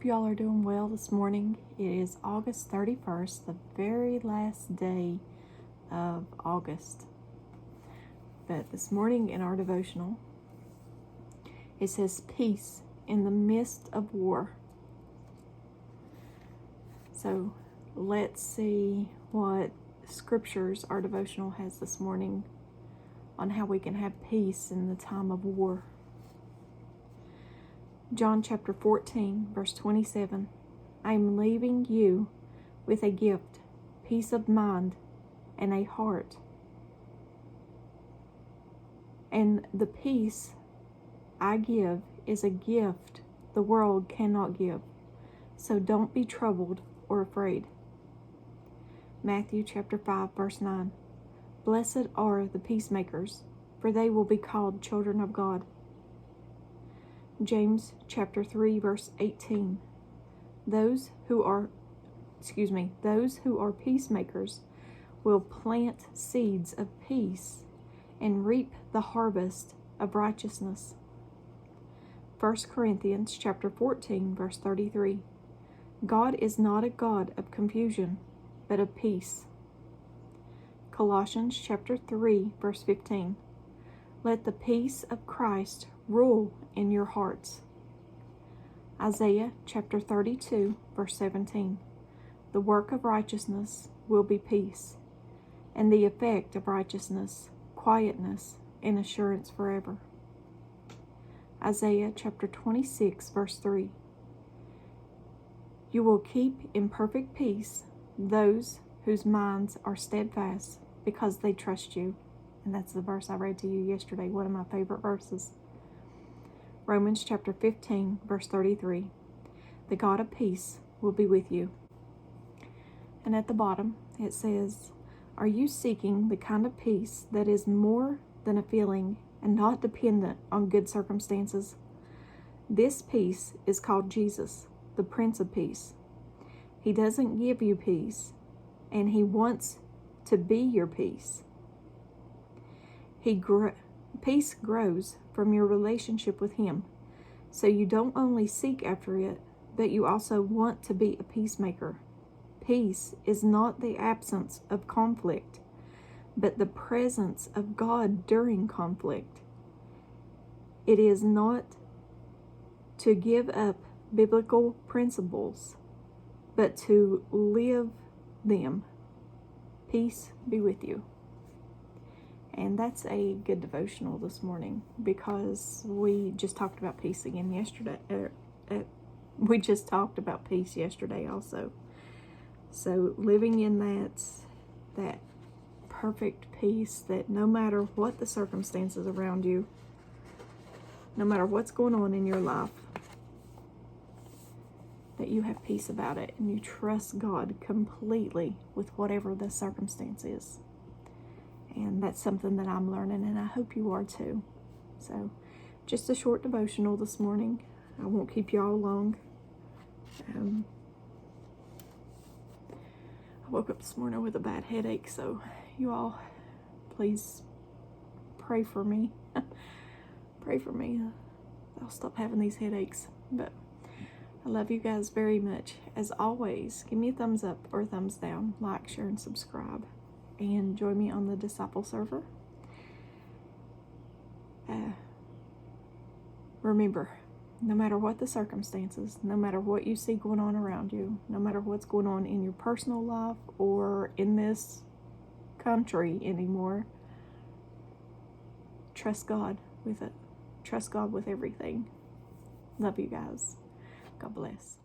hope y'all are doing well this morning. It is August 31st, the very last day of August. But this morning in our devotional, it says, peace in the midst of war. So let's see what scriptures our devotional has this morning on how we can have peace in the time of war. John chapter 14, verse 27. I am leaving you with a gift, peace of mind and a heart. And the peace I give is a gift the world cannot give. So don't be troubled or afraid. Matthew chapter 5, verse 9. Blessed are the peacemakers, for they will be called children of God. James chapter 3, verse 18. Those who are peacemakers will plant seeds of peace and reap the harvest of righteousness. 1 Corinthians chapter 14, verse 33. God is not a God of confusion, but of peace. Colossians chapter 3, verse 15. Let the peace of Christ rule in your hearts. Isaiah chapter 32, verse 17. The work of righteousness will be peace, and the effect of righteousness, quietness, and assurance forever. Isaiah chapter 26, verse 3. You will keep in perfect peace those whose minds are steadfast because they trust you. And that's the verse I read to you yesterday, one of my favorite verses. Romans chapter 15, verse 33. The God of peace will be with you. And at the bottom, it says, are you seeking the kind of peace that is more than a feeling and not dependent on good circumstances? This peace is called Jesus, the Prince of Peace. He doesn't give you peace, and He wants to be your peace. Peace grows from your relationship with Him. So you don't only seek after it, but you also want to be a peacemaker. Peace is not the absence of conflict, but the presence of God during conflict. It is not to give up biblical principles, but to live them. Peace be with you. And that's a good devotional this morning because we just talked about peace again yesterday. We just talked about peace yesterday also. So living in that perfect peace that no matter what the circumstances around you, no matter what's going on in your life, that you have peace about it and you trust God completely with whatever the circumstance is. And that's something that I'm learning, and I hope you are too. So, just a short devotional this morning. I won't keep y'all long. I woke up this morning with a bad headache, so you all, please pray for me. Pray for me. I'll stop having these headaches. But I love you guys very much. As always, give me a thumbs up or a thumbs down. Like, share, and subscribe. And join me on the Disciple server. Remember, no matter what the circumstances, no matter what you see going on around you, no matter what's going on in your personal life or in this country anymore, trust God with it. Trust God with everything. Love you guys. God bless.